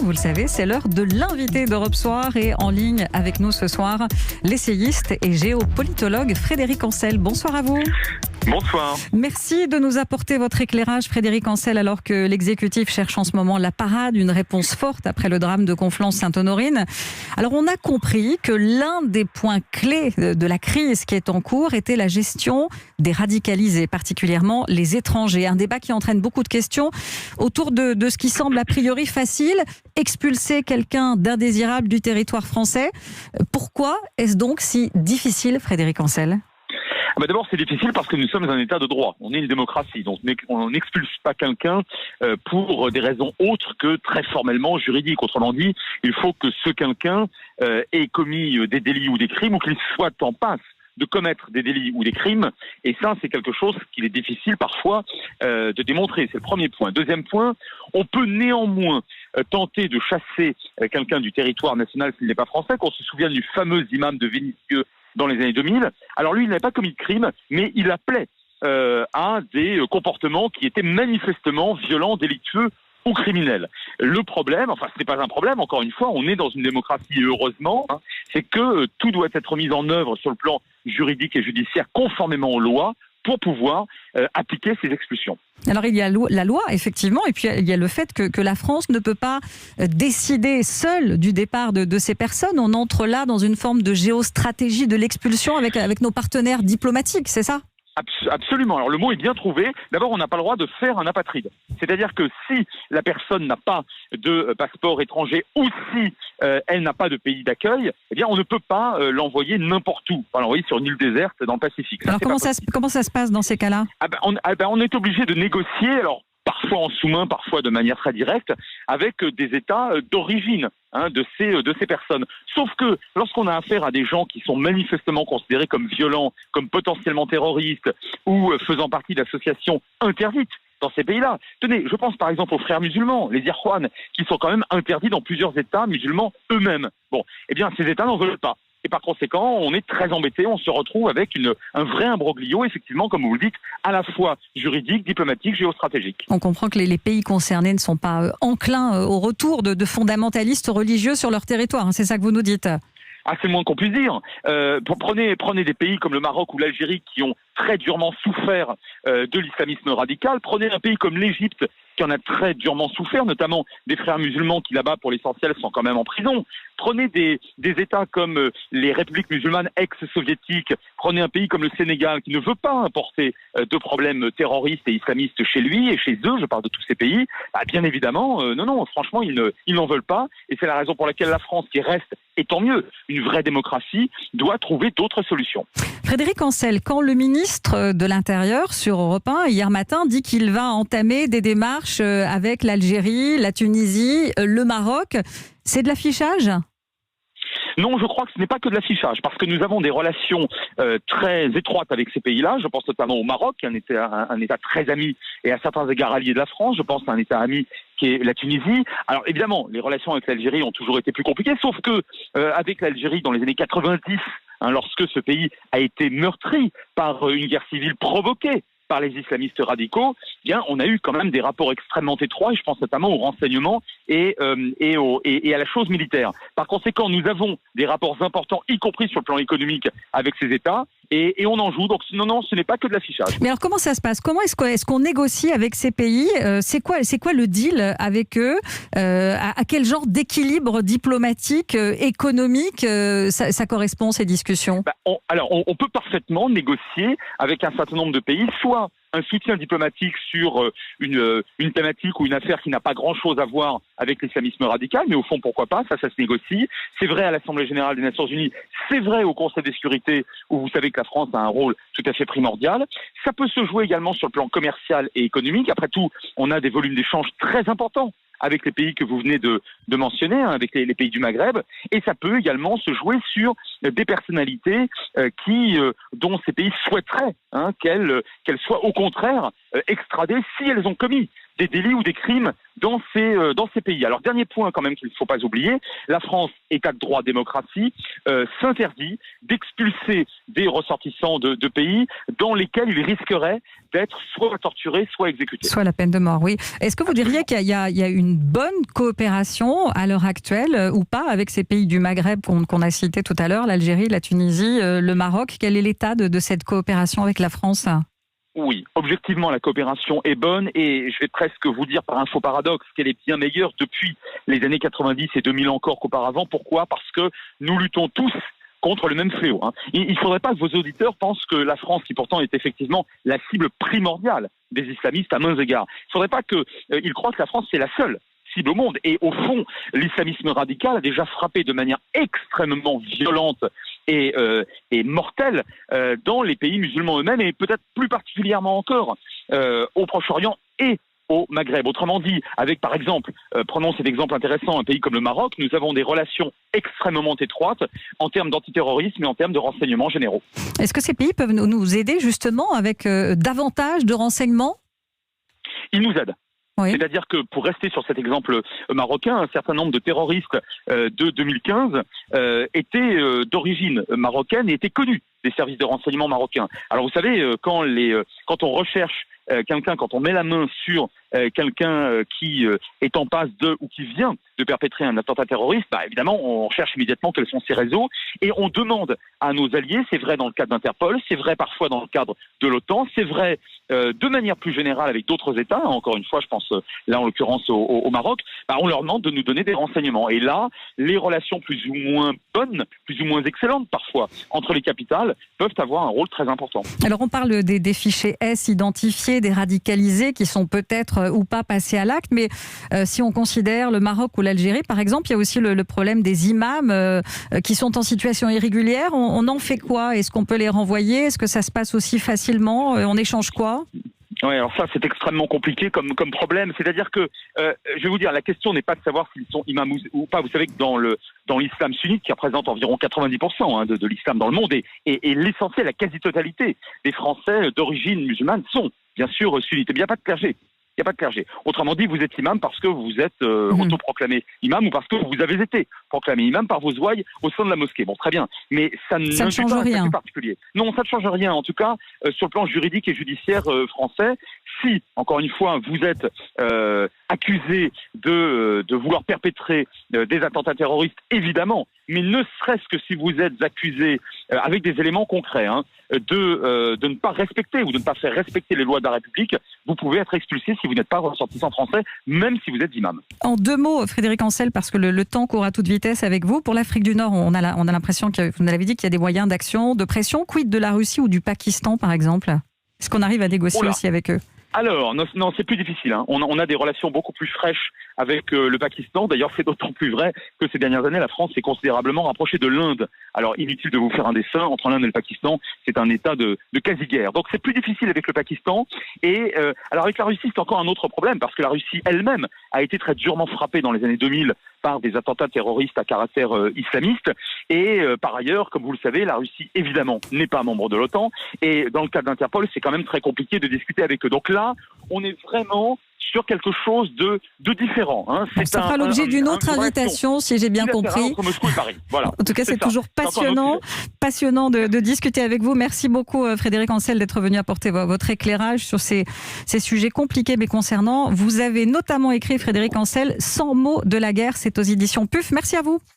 vous le savez, c'est l'heure de l'invité d'Europe Soir et en ligne avec nous ce soir, l'essayiste et géopolitologue Frédéric Ancel. Bonsoir à vous. Bonsoir. Merci de nous apporter votre éclairage, Frédéric Ancel, alors que l'exécutif cherche en ce moment la parade, une réponse forte après le drame de Conflans-Sainte-Honorine. Alors on a compris que l'un des points clés de la crise qui est en cours était la gestion des radicalisés, particulièrement les étrangers. Un débat qui entraîne beaucoup de questions autour de ce qui semble a priori facile, expulser quelqu'un d'indésirable du territoire français. Pourquoi est-ce donc si difficile, Frédéric Ancel ? D'abord, c'est difficile parce que nous sommes un État de droit. On est une démocratie. Donc, on n'expulse pas quelqu'un pour des raisons autres que très formellement juridiques. Autrement dit, il faut que ce quelqu'un ait commis des délits ou des crimes ou qu'il soit en passe de commettre des délits ou des crimes. Et ça, c'est quelque chose qu'il est difficile parfois de démontrer. C'est le premier point. Deuxième point, on peut néanmoins tenter de chasser quelqu'un du territoire national s'il n'est pas français. Qu'on se souvient du fameux imam de Vénissieux dans les années 2000. Alors lui, il n'avait pas commis de crime, mais il appelait à des comportements qui étaient manifestement violents, délictueux ou criminels. Le problème, enfin ce n'est pas un problème, encore une fois, on est dans une démocratie, heureusement, c'est que tout doit être mis en œuvre sur le plan juridique et judiciaire conformément aux lois pour pouvoir appliquer ces expulsions. Alors il y a la loi, effectivement, et puis il y a le fait que la France ne peut pas décider seule du départ de ces personnes. On entre là dans une forme de géostratégie de l'expulsion avec nos partenaires diplomatiques, c'est ça ? Absolument. Alors le mot est bien trouvé. D'abord, on n'a pas le droit de faire un apatride. C'est-à-dire que si la personne n'a pas de passeport étranger ou si elle n'a pas de pays d'accueil, eh bien on ne peut pas l'envoyer n'importe où. Enfin, l'envoyer sur une île déserte dans le Pacifique. Alors comment ça se passe dans ces cas-là ? On est obligé de négocier. Alors parfois en sous-main, parfois de manière très directe, avec des États d'origine de ces personnes. Sauf que lorsqu'on a affaire à des gens qui sont manifestement considérés comme violents, comme potentiellement terroristes ou faisant partie d'associations interdites dans ces pays-là. Tenez, je pense par exemple aux frères musulmans, les Ikhwan, qui sont quand même interdits dans plusieurs États musulmans eux-mêmes. Bon, eh bien ces États n'en veulent pas. Et par conséquent, on est très embêté, on se retrouve avec un vrai imbroglio, effectivement, comme vous le dites, à la fois juridique, diplomatique, géostratégique. On comprend que les pays concernés ne sont pas enclins au retour de fondamentalistes religieux sur leur territoire, c'est ça que vous nous dites ? C'est le moins qu'on puisse dire. Prenez des pays comme le Maroc ou l'Algérie qui ont très durement souffert de l'islamisme radical. Prenez un pays comme l'Égypte qui en a très durement souffert, notamment des frères musulmans qui là-bas, pour l'essentiel, sont quand même en prison. Prenez des États comme les républiques musulmanes ex-soviétiques. Prenez un pays comme le Sénégal qui ne veut pas importer de problèmes terroristes et islamistes chez lui et chez eux. Je parle de tous ces pays. Bien évidemment, non, franchement, ils n'en veulent pas. Et c'est la raison pour laquelle la France, qui reste, et tant mieux, une vraie démocratie, doit trouver d'autres solutions. Frédéric Ancel, quand le ministre de l'Intérieur sur Europe 1 hier matin dit qu'il va entamer des démarches avec l'Algérie, la Tunisie, le Maroc, c'est de l'affichage ? Non, je crois que ce n'est pas que de l'affichage, parce que nous avons des relations très étroites avec ces pays-là. Je pense notamment au Maroc, qui est un État très ami et à certains égards allié de la France. Je pense à un État ami qui est la Tunisie. Alors évidemment, les relations avec l'Algérie ont toujours été plus compliquées, sauf que avec l'Algérie dans les années 90, lorsque ce pays a été meurtri par une guerre civile provoquée par les islamistes radicaux, on a eu quand même des rapports extrêmement étroits, et je pense notamment au renseignement et à la chose militaire. Par conséquent, nous avons des rapports importants, y compris sur le plan économique, avec ces États, et on en joue. Donc non, ce n'est pas que de l'affichage. Mais alors comment ça se passe ? Comment est-ce qu'on négocie avec ces pays ? C'est quoi le deal avec eux ? À quel genre d'équilibre diplomatique, économique ça correspond, ces discussions ? On peut parfaitement négocier avec un certain nombre de pays, soit un soutien diplomatique sur une thématique ou une affaire qui n'a pas grand-chose à voir avec l'islamisme radical, mais au fond, pourquoi pas, ça se négocie. C'est vrai à l'Assemblée générale des Nations unies, c'est vrai au Conseil de sécurité, où vous savez que la France a un rôle tout à fait primordial. Ça peut se jouer également sur le plan commercial et économique. Après tout, on a des volumes d'échanges très importants avec les pays que vous venez de mentionner, avec les pays du Maghreb, et ça peut également se jouer sur des personnalités dont ces pays souhaiteraient qu'elles soient au contraire extradées si elles ont commis des délits ou des crimes dans ces pays. Alors, dernier point quand même qu'il ne faut pas oublier, la France, État de droit, démocratie, s'interdit d'expulser des ressortissants de pays dans lesquels ils risqueraient d'être soit torturés, soit exécutés. Soit la peine de mort, oui. Est-ce que vous diriez qu'il y a une bonne coopération à l'heure actuelle ou pas avec ces pays du Maghreb qu'on a cités tout à l'heure, l'Algérie, la Tunisie, le Maroc? Quel est l'état de cette coopération avec la France ? Oui, objectivement, la coopération est bonne et je vais presque vous dire par un faux paradoxe qu'elle est bien meilleure depuis les années 90 et 2000 encore qu'auparavant. Pourquoi ? Parce que nous luttons tous contre le même fléau. Il ne faudrait pas que vos auditeurs pensent que la France, qui pourtant est effectivement la cible primordiale des islamistes à mains égards, il ne faudrait pas qu'ils croient que la France c'est la seule cible au monde. Et au fond, l'islamisme radical a déjà frappé de manière extrêmement violente et mortelle dans les pays musulmans eux-mêmes et peut-être plus particulièrement encore au Proche-Orient et au Maghreb. Autrement dit, avec par exemple, prenons cet exemple intéressant, un pays comme le Maroc, nous avons des relations extrêmement étroites en termes d'antiterrorisme et en termes de renseignements généraux. Est-ce que ces pays peuvent nous aider justement avec davantage de renseignements ? Ils nous aident. Oui. C'est-à-dire que, pour rester sur cet exemple marocain, un certain nombre de terroristes de 2015 étaient d'origine marocaine et étaient connus des services de renseignement marocains. Alors vous savez, quand on recherche quelqu'un, quand on met la main sur quelqu'un qui est en passe ou qui vient de perpétrer un attentat terroriste, évidemment, on cherche immédiatement quels sont ses réseaux et on demande à nos alliés, c'est vrai dans le cadre d'Interpol, c'est vrai parfois dans le cadre de l'OTAN, c'est vrai de manière plus générale avec d'autres États, encore une fois, je pense là en l'occurrence au Maroc, on leur demande de nous donner des renseignements. Et là, les relations plus ou moins bonnes, plus ou moins excellentes parfois, entre les capitales, peuvent avoir un rôle très important. Alors on parle des fichiers S identifiés, des radicalisés qui sont peut-être ou pas passés à l'acte, mais si on considère le Maroc ou l'Algérie, par exemple, il y a aussi le problème des imams qui sont en situation irrégulière. On en fait quoi ? Est-ce qu'on peut les renvoyer ? Est-ce que ça se passe aussi facilement ? On échange quoi ? Oui, alors ça, c'est extrêmement compliqué comme problème. C'est-à-dire que, je vais vous dire, la question n'est pas de savoir s'ils sont imams ou pas. Vous savez que dans l'islam sunnite, qui représente environ 90% de l'islam dans le monde, et l'essentiel, la quasi-totalité des Français d'origine musulmane sont, bien sûr, sunnites. Et bien, il n'y a pas de clergé. Il n'y a pas de clergé. Autrement dit, vous êtes imam parce que vous êtes autoproclamé imam ou parce que vous avez été proclamé imam par vos ouailles au sein de la mosquée. Bon, très bien. Mais ça ne change pas un statut particulier. Non, ça ne change rien. En tout cas, sur le plan juridique et judiciaire français, si, encore une fois, vous êtes accusé de vouloir perpétrer des attentats terroristes, évidemment, mais ne serait-ce que si vous êtes accusé avec des éléments concrets de ne pas respecter ou de ne pas faire respecter les lois de la République, vous pouvez être expulsé si vous n'êtes pas ressortissant français, même si vous êtes imam. En 2 mots, Frédéric Ancel, parce que le temps court à toute vitesse avec vous. Pour l'Afrique du Nord, on a l'impression, vous nous l'avez dit, qu'il y a des moyens d'action, de pression. Quid de la Russie ou du Pakistan, par exemple ? Est-ce qu'on arrive à négocier aussi avec eux ? Alors, non, c'est plus difficile. On a des relations beaucoup plus fraîches avec le Pakistan. D'ailleurs, c'est d'autant plus vrai que ces dernières années, la France s'est considérablement rapprochée de l'Inde. Alors, inutile de vous faire un dessin, entre l'Inde et le Pakistan, c'est un état de quasi-guerre. Donc, c'est plus difficile avec le Pakistan. Et alors, avec la Russie, c'est encore un autre problème, parce que la Russie elle-même a été très durement frappée dans les années 2000 par des attentats terroristes à caractère islamiste. Et par ailleurs, comme vous le savez, la Russie, évidemment, n'est pas membre de l'OTAN. Et dans le cadre d'Interpol, c'est quand même très compliqué de discuter avec eux. Donc là, on est vraiment sur quelque chose de différent. Ça fera l'objet d'une autre invitation, si j'ai bien compris. Entre Moscou et Paris. Voilà. En tout cas, c'est toujours passionnant de discuter avec vous. Merci beaucoup, Frédéric Ancel, d'être venu apporter votre éclairage sur ces sujets compliqués mais concernants. Vous avez notamment écrit, Frédéric Ancel, 100 mots de la guerre. C'est aux éditions PUF. Merci à vous.